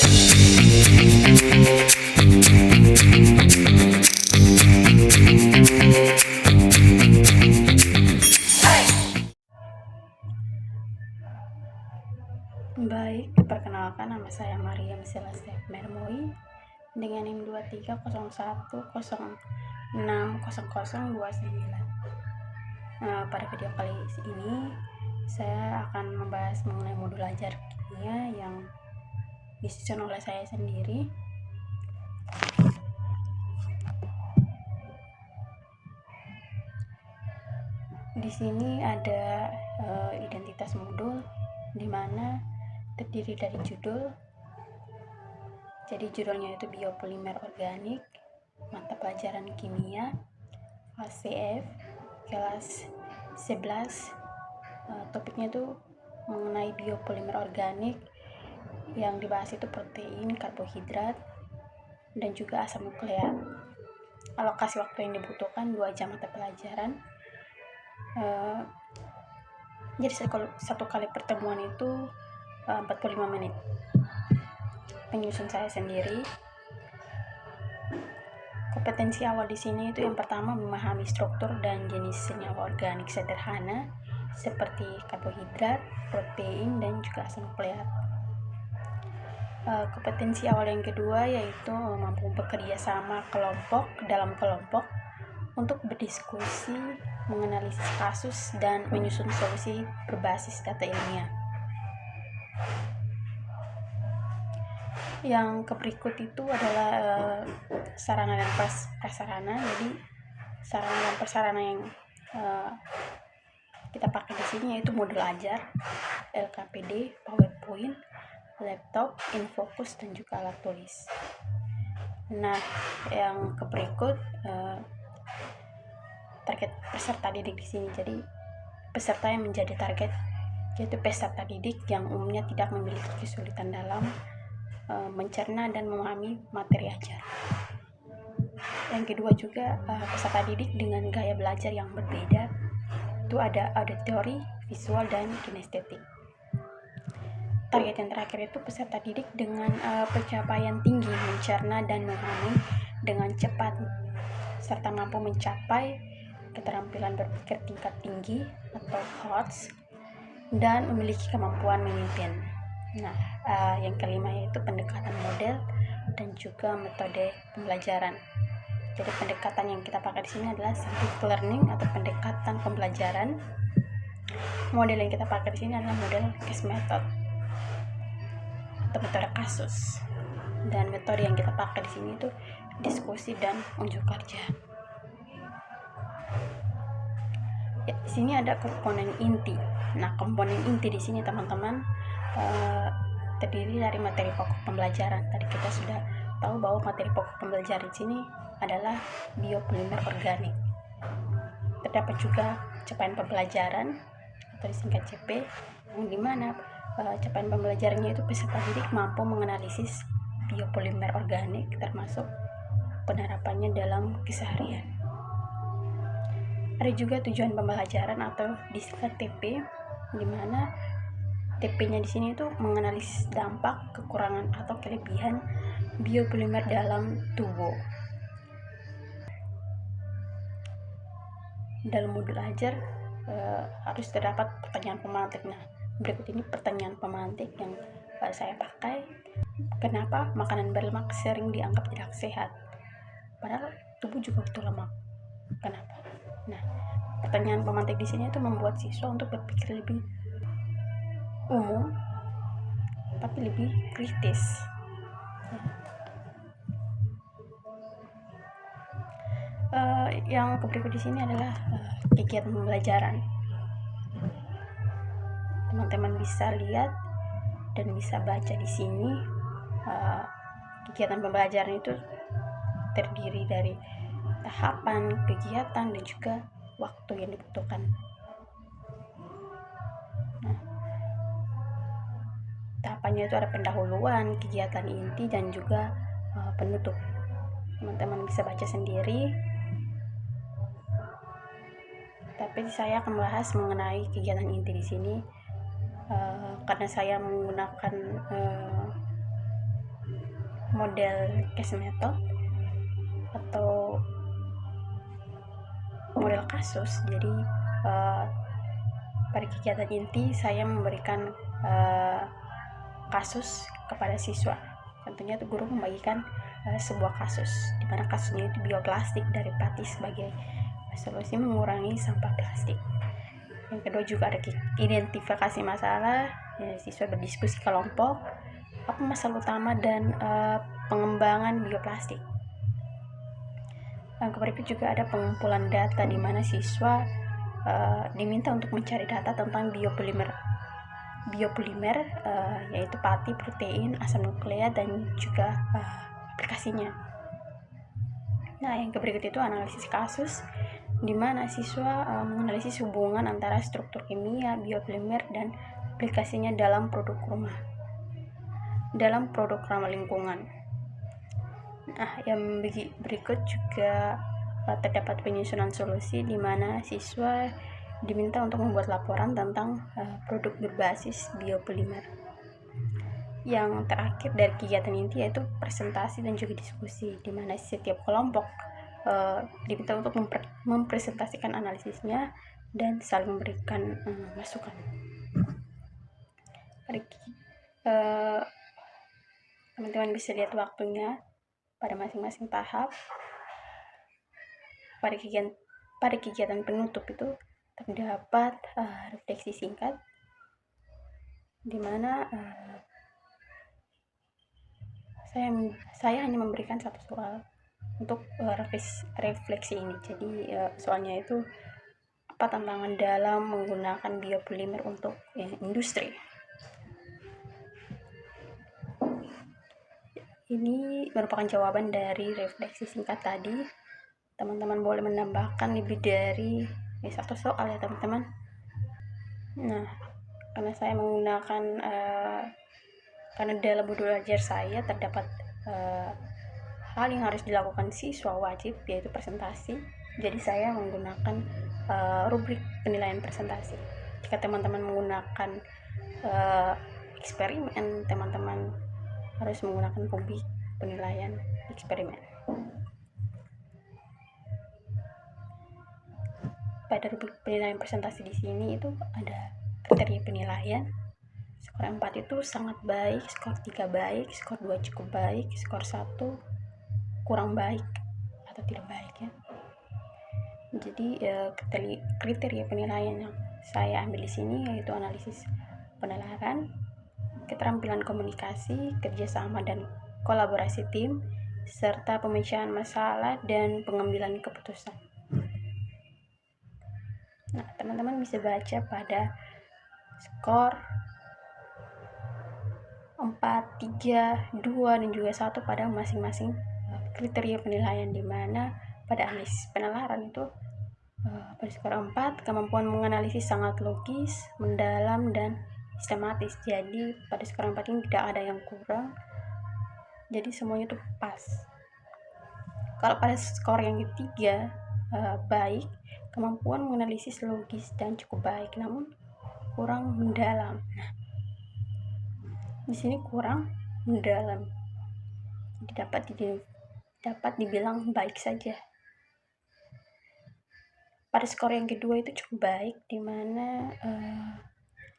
Baik, perkenalkan nama saya Mariam Celeste Mermoi dengan NIM 2301060029. Pada video kali ini saya akan membahas mengenai modul ajar kimia yang disusun oleh saya sendiri. Di sini ada identitas modul di mana terdiri dari judul. Jadi judulnya itu biopolimer organik, mata pelajaran kimia, ACF, kelas 11. Topiknya itu mengenai biopolimer organik. Yang dibahas itu protein, karbohidrat, dan juga asam nukleat. Alokasi waktu yang dibutuhkan 2 jam mata pelajaran. Jadi satu kali pertemuan itu 45 menit. Penyusun saya sendiri. Kompetensi awal di sini itu yang pertama memahami struktur dan jenis senyawa organik sederhana seperti karbohidrat, protein, dan juga asam nukleat. Kompetensi awal yang kedua yaitu mampu bekerja sama dalam kelompok untuk berdiskusi, menganalisis kasus, dan menyusun solusi berbasis data ilmiah. Yang berikut itu adalah sarana dan prasarana. Jadi sarana dan prasarana yang kita pakai di sini yaitu modul ajar, LKPD, PowerPoint, laptop, infocus, dan juga alat tulis. Nah, yang berikut target peserta didik di sini. Jadi peserta yang menjadi target yaitu peserta didik yang umumnya tidak memiliki kesulitan dalam mencerna dan memahami materi ajar. Yang kedua juga peserta didik dengan gaya belajar yang berbeda. Itu ada auditory, visual, dan kinestetik. Target yang terakhir itu peserta didik dengan pencapaian tinggi mencerna dan memahami dengan cepat serta mampu mencapai keterampilan berpikir tingkat tinggi atau HOTS dan memiliki kemampuan memimpin. Nah, yang kelima yaitu pendekatan model dan juga metode pembelajaran. Jadi pendekatan yang kita pakai di sini adalah scientific learning atau pendekatan pembelajaran. Model yang kita pakai di sini adalah model case method atau metode kasus. Dan metode yang kita pakai di sini itu diskusi dan unjuk kerja. Ya, di sini ada komponen inti. Nah, komponen inti di sini teman-teman terdiri dari materi pokok pembelajaran. Tadi kita sudah tahu bahwa materi pokok pembelajaran di sini adalah biopolimer organik. Terdapat juga capaian pembelajaran atau disingkat CP, yang dimana capaian pembelajarannya itu peserta didik mampu menganalisis biopolimer organik termasuk penerapannya dalam keseharian. Ada juga tujuan pembelajaran atau disingkat TP, di mana TP-nya di sini itu menganalisis dampak, kekurangan atau kelebihan biopolimer dalam tubuh. Dalam modul ajar harus terdapat pertanyaan pemantik. Nah, berikut ini pertanyaan pemantik yang saya pakai. Kenapa makanan berlemak sering dianggap tidak sehat? Padahal tubuh juga butuh lemak. Kenapa? Nah, pertanyaan pemantik di sini itu membuat siswa untuk berpikir lebih umum tapi lebih kritis. Yang berikut di sini adalah kegiatan pembelajaran. Teman-teman bisa lihat dan bisa baca di sini. Kegiatan pembelajaran itu terdiri dari tahapan, kegiatan, dan juga waktu yang dibutuhkan. Tahapannya itu ada pendahuluan, kegiatan inti, dan juga penutup. Teman-teman bisa baca sendiri. Tapi saya akan bahas mengenai kegiatan inti di sini karena saya menggunakan model case method atau model kasus. Jadi pada kegiatan inti saya memberikan kasus kepada siswa. Tentunya itu guru membagikan sebuah kasus, di mana kasusnya itu bioplastik dari Pati sebagai solusi mengurangi sampah plastik. Yang kedua juga ada identifikasi masalah, siswa berdiskusi kelompok apa masalah utama dan pengembangan bioplastik. Yang berikut juga ada pengumpulan data, di mana siswa diminta untuk mencari data tentang biopolimer yaitu pati, protein, asam nukleat, dan juga aplikasinya. Nah, yang berikut itu analisis kasus, di mana siswa menganalisis hubungan antara struktur kimia, biopolimer, dan aplikasinya dalam produk ramah lingkungan. Nah, yang berikut juga terdapat penyusunan solusi, di mana siswa diminta untuk membuat laporan tentang produk berbasis biopolimer. Yang terakhir dari kegiatan inti yaitu presentasi dan juga diskusi, di mana setiap kelompok diminta untuk mempresentasikan analisisnya dan saling memberikan masukan. Teman-teman bisa lihat waktunya pada masing-masing tahap. Pada kegiatan penutup itu terdapat refleksi singkat, di mana saya hanya memberikan satu soal untuk refleksi ini. Jadi soalnya itu apa tantangan dalam menggunakan biopolimer untuk industri. Ini merupakan jawaban dari refleksi singkat tadi. Teman-teman boleh menambahkan lebih dari satu soal ya teman-teman. Nah, karena saya menggunakan karena dalam modul belajar saya terdapat hal yang harus dilakukan siswa wajib, yaitu presentasi. Jadi saya menggunakan rubrik penilaian presentasi. Jika teman-teman menggunakan eksperimen, teman-teman harus menggunakan rubrik penilaian eksperimen. Pada rubrik penilaian presentasi di sini itu ada kriteria penilaian. Skor 4 itu sangat baik, skor 3 baik, skor 2 cukup baik, skor 1 kurang baik atau tidak baik ya. Jadi kriteria penilaian yang saya ambil di sini yaitu analisis penalaran, keterampilan komunikasi, kerjasama dan kolaborasi tim, serta pemecahan masalah dan pengambilan keputusan. Nah, teman-teman bisa baca pada skor 4, 3, 2, dan juga 1 pada masing-masing kriteria penilaian, di mana pada analisis penalaran itu pada skor 4 kemampuan menganalisis sangat logis, mendalam, dan sistematis. Jadi pada skor 4 ini tidak ada yang kurang, jadi semuanya itu pas. Kalau pada skor yang ketiga baik, kemampuan menganalisis logis dan cukup baik, namun kurang mendalam. Nah, di sini kurang mendalam, dapat dibilang baik saja. Pada skor yang kedua itu cukup baik, di mana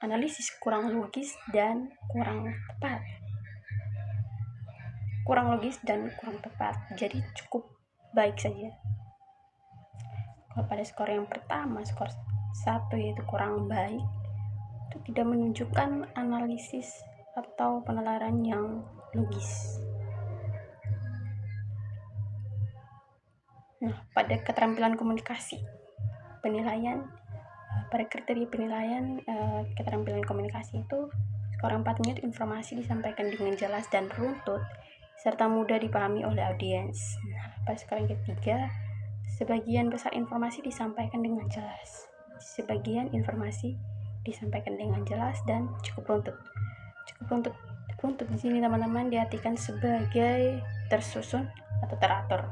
analisis kurang logis dan kurang tepat. Jadi cukup baik saja. Kalau pada skor yang pertama, skor 1 yaitu kurang baik, itu tidak menunjukkan analisis atau penalaran yang logis. Nah, pada keterampilan komunikasi penilaian, pada kriteria penilaian keterampilan komunikasi itu skor 4-nya itu informasi disampaikan dengan jelas dan runtut serta mudah dipahami oleh audiens. Nah, pada skor yang ketiga, sebagian besar informasi disampaikan dengan jelas. Dan cukup runtut. Runtut di sini teman-teman diartikan sebagai tersusun atau teratur.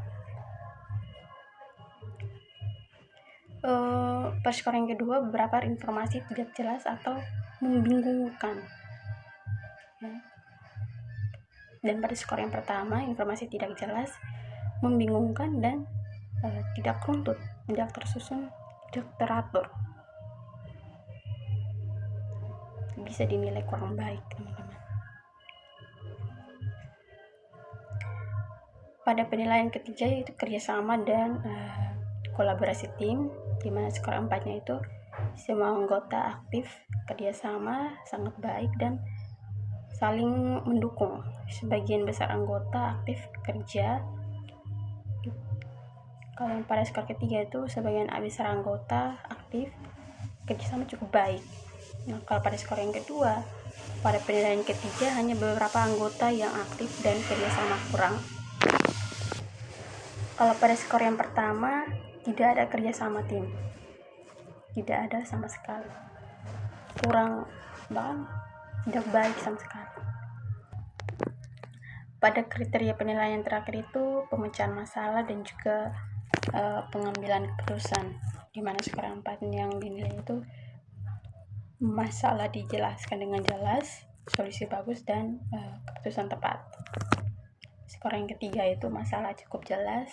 Pada skor yang kedua, beberapa informasi tidak jelas atau membingungkan. Dan pada skor yang pertama, informasi tidak jelas, membingungkan, dan tidak runtut, tidak tersusun, tidak teratur, bisa dinilai kurang baik, teman-teman. Pada penilaian ketiga yaitu kerjasama dan kolaborasi tim, di mana skor 4-nya itu semua anggota aktif, kerjasama sangat baik, dan saling mendukung. Sebagian besar anggota aktif kerja. Kalau yang pada skor ketiga itu sebagian besar anggota aktif, kerjasama cukup baik. Nah, kalau pada skor yang kedua, pada penilaian ketiga hanya beberapa anggota yang aktif dan kerjasama kurang. Kalau pada skor yang pertama, tidak ada kerjasama tim, tidak ada sama sekali, kurang, bahkan tidak baik sama sekali. Pada kriteria penilaian terakhir itu pemecahan masalah dan juga pengambilan keputusan, di mana skor 4 yang dinilai itu masalah dijelaskan dengan jelas, solusi bagus, dan keputusan tepat. Skor yang ketiga itu masalah cukup jelas,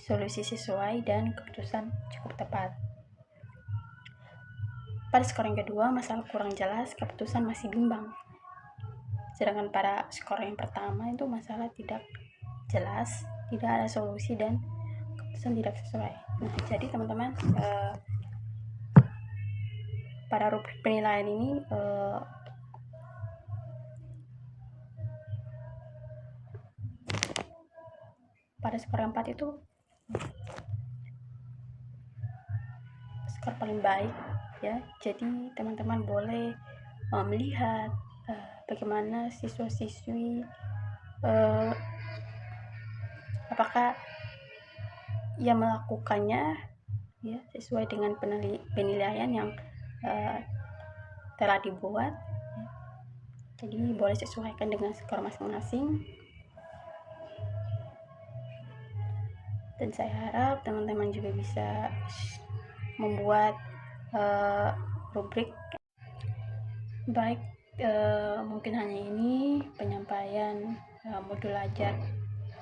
solusi sesuai, dan keputusan cukup tepat. Pada skor yang kedua, masalah kurang jelas, keputusan masih bimbang. Sedangkan pada skor yang pertama itu masalah tidak jelas, tidak ada solusi, dan keputusan tidak sesuai. Nah, jadi teman-teman, pada rubrik penilaian ini pada skor 4 itu skor paling baik ya. Jadi teman-teman boleh melihat bagaimana siswa-siswi apakah ia melakukannya ya sesuai dengan penilaian yang telah dibuat ya. Jadi boleh sesuaikan dengan skor masing-masing. Dan saya harap teman-teman juga bisa membuat rubrik. Baik, mungkin hanya ini penyampaian modul ajar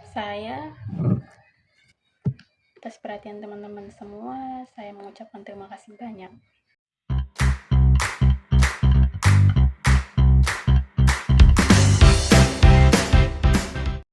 saya. Atas perhatian teman-teman semua, saya mengucapkan terima kasih banyak.